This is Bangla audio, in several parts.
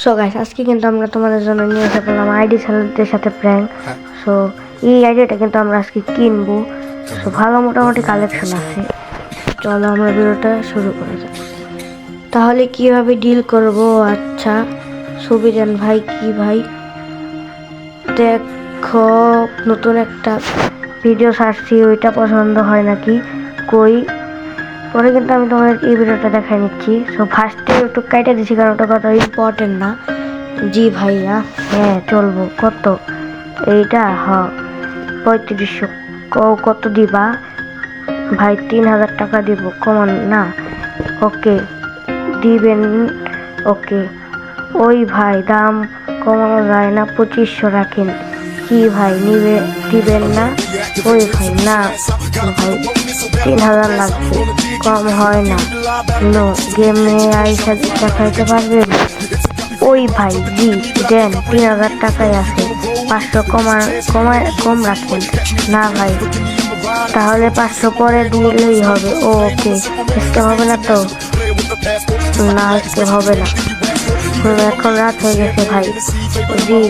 সো গাইস, আজকে কিন্তু আমরা তোমাদের জন্য নিয়ে এসে বললাম আইডি সেলারদের সাথে প্র্যাঙ্ক। সো এই আইডিটা কিন্তু আমরা আজকে কিনবো। সো ভালো মোটামুটি কালেকশন আছে। চলো আমরা ভিডিওটা শুরু করা যাক। তাহলে কিভাবে ডিল করব? আচ্ছা সুবিধান ভাই, কি ভাই দেখো, নতুন একটা ভিডিও ছাড়ছি, ওইটা পছন্দ হয় নাকি কই? পরে কিন্তু আমি তোমাদের এই ভিডিওটা দেখাই নিচ্ছি। সো ফার্স্টে একটু কাইটা দিছি, কারণ ওটা কত ইম্পর্টেন্ট না। জি ভাইয়া, হ্যাঁ চলবো। কত এইটা? 3500। কত দিবা ভাই? 3000 টাকা দিব, কমান না? ওকে দিবেন। ওকে ওই ভাই, দাম কমানো যায় না? 2500 রাখেন। কি ভাই দিবেন না? ওই ভাই না ভাই, 3000 লাগবে, কম হয় না। নো গেমে আইসা দেখাইতে পারবেন? ওই ভাই জি দেন, 3000 টাকায় আছে, 500 কম রাখেন না ভাই? তাহলে 500 পরে দিলেই হবে। ওকে স্ক্যাম হবে না তো? না স্ক্যাম হবে না। এখন রাত হয়ে গেছে ভাই, জি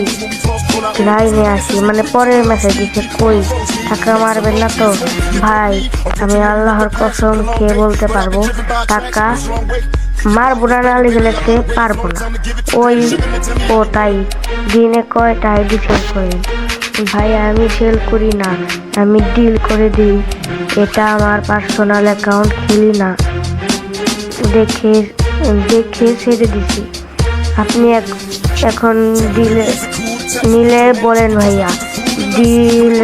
লাইনে আসি, মানে পরের মেসেজ দিচ্ছে। কই টাকা মারবেন না তো ভাই? আমি আল্লাহর কসম খেয়ে বলতে পারবো টাকা মারবো না, নালে গেলেতে পারবো না। ওই ও তাই দিনে কয়টা আইডি সেল করেন ভাই? আমি সেল করি না, আমি ডিল করে দিই। এটা আমার পার্সোনাল অ্যাকাউন্ট, খেলি না। দেখে দেখে ছেড়ে দিছি। আপনি এখন নিলে বলেন ভাইয়া। ডিল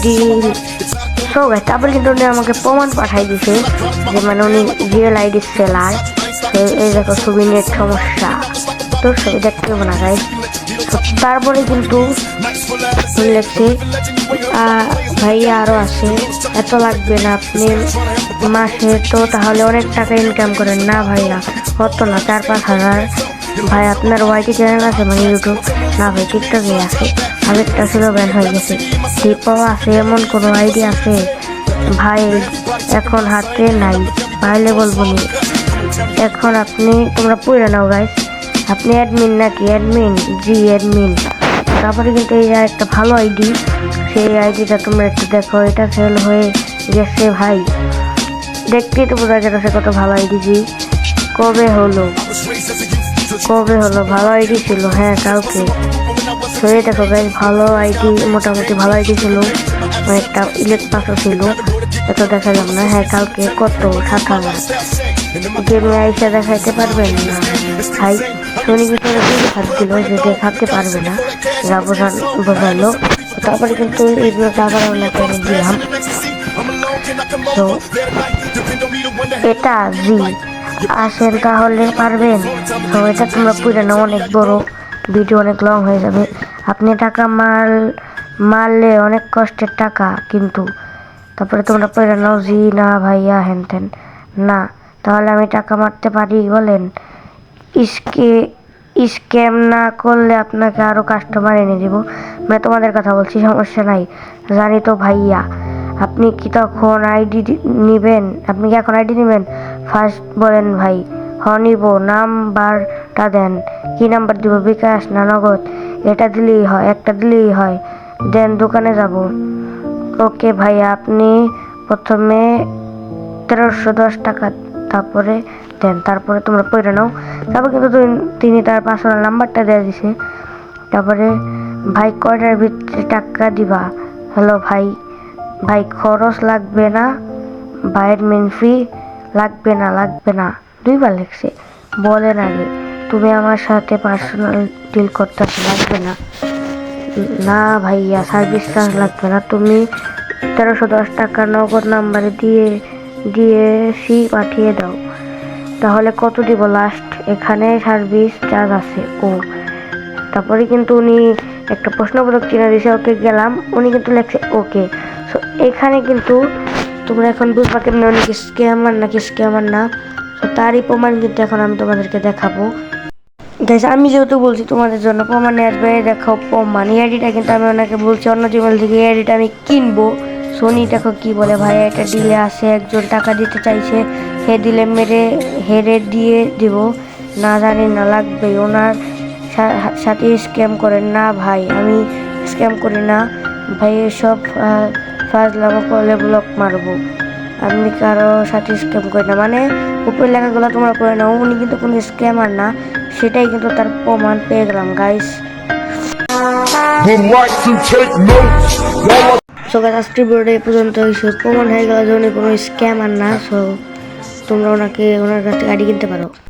ডিল সবাই। তারপর কিন্তু উনি আমাকে প্রমাণ পাঠাই দিছে যে মানে উনি রিয়েল আইডি সেলার। এই দেখো ছবি, নেট সমস্যা, তোর ছবি দেখতে হবে না গাইস। তারপরে কিন্তু লিখছে ভাইয়া আরো আছে, এত লাগবে না, আপনি মাসে তো তাহলে অনেক টাকা ইনকাম করেন না ভাইয়া? কত না, 4-5 হাজার। ভাই আপনার ওয়াইটি চ্যানেল আছে মানে ইউটিউব? না ভাই টিকটকে আছে, আগেরটা ছিল ব্যান হয়ে গেছে। টিপাও আছে, এমন কোনো আইডি আছে ভাই? এখন হাতে নাই, পাইলে বলবো নি। এখন তোমরা পড়ে নাও গাইস। আপনি অ্যাডমিন নাকি? অ্যাডমিন, জি অ্যাডমিন। তারপরে কিন্তু এই একটা ভালো আইডি, সেই আইডিটা তোমরা একটু দেখো। এটা সেল হয়ে গেছে ভাই, দেখতেই তো বোঝা গেছে কত ভালো আইডি। জি কবে হলো ভালো আইডি ছিল? হ্যাঁ কালকে। তো এই দেখো গাইস, ভালো আইডি, মোটামুটি ভালো আইডি ছিল। একটা ইলেক্ট পাসও ছিল, এত দেখালাম না। হ্যাঁ কালকে। কত? 7000। গেমে আইসা দেখাইতে পারবেন না ভাই? শনি ভিতরে হাত দিল যে দেখাতে পারবে না, যা বোঝালো। তারপরে কিন্তু এইগুলো আবার অনেক দিলাম। তো এটা জি আসেন তাহলে পারবেন। তো এটা তোমরা পুরো না, অনেক বড় ভিডিও, অনেক লং হয়ে যাবে। আপনি টাকা মারলে অনেক কষ্টের টাকা কিন্তু। তারপরে তোমরা পড়ে নাও। জি না ভাইয়া, হেন তেন না। তাহলে আমি টাকা মারতে পারি বলেন? স্ক্যাম না করলে আপনাকে আরো কাস্টমার এনে দিব। মানে তোমাদের কথা বলছি, সমস্যা নাই, জানি তো ভাইয়া। আপনি কি তখন আইডি নিবেন? আপনি কি এখন আইডি নিবেন? ফার্স্ট বলেন ভাই। নিব। নাম্বারটা দেন। কি নাম্বার দিব? বিকাশ না নগদ? এটা দিলেই হয়, একটা দিলেই হয়। দেন, দোকানে যাব। ওকে ভাইয়া, আপনি প্রথমে 1310 টাকা তারপরে দেন। তারপরে তোমরা পড়ে নাও। তারপর কিন্তু তিনি তার পার্সোনাল নাম্বারটা দিয়ে দিছে। তারপরে ভাই কয়টার ভিতরে টাকা দিবা? হ্যালো ভাই, খরচ লাগবে না, ভাইয়ের মেন ফি লাগবে না। 2বার লিখছে। বলেন আগে, তুমি আমার সাথে পার্সোনাল ডিল করতে লাগবে না? না ভাইয়া, সার্ভিস চার্জ লাগবে না। তুমি 1310 টাকা নগদ নাম্বারে দিয়েছি, পাঠিয়ে দাও। তাহলে কত দিব লাস্ট? এখানে সার্ভিস চার্জ আছে। ও তারপরে কিন্তু উনি একটা প্রশ্নবোধক চিহ্ন দিয়েছে। ওকে গেলাম। উনি কিন্তু লেখছে ওকে। সো এখানে কিন্তু তোমরা এখন বুঝবা কেমন উনি স্ক্যামার নাকি স্ক্যামার না। তো তারই প্রমাণ কিন্তু এখন আমি তোমাদেরকে দেখাবো গাইস। আমি যেহেতু বলছি তোমাদের জন্য, প্রমাণে আসবে। দেখো প্রমাণ, এই আইডিটা কিন্তু আমি ওনাকে বলছি অন্য জিমেল থেকে এই আইডিটা আমি কিনবো। সোনি দেখো কি বলে, ভাইয়া এটা ডিলে আসে, একজন টাকা দিতে চাইছে, হে দিলে হেরে দিয়ে দিব। না জানি না, লাগবে ওনার সাথে স্ক্যাম করেন না ভাই, আমি স্ক্যাম করি না ভাই, এসব ফাজলামো করলে ব্লক মারবো। আমি কারো সাথে স্ক্যাম করি না, মানে উপরের লেখাগুলো তোমরা করে নাও, উনি কিন্তু কোনো স্ক্যামার না, সেটাই কিন্তু তার প্রমাণ পেয়ে গেলাম গাইস। সো গাইস আজকের ভিডিওটা এই পর্যন্ত, প্রমাণ হয়ে গেল যে উনি কোনো স্ক্যামার না। সো তোমরা ওনার কাছ থেকে গাড়ি কিনতে পারো।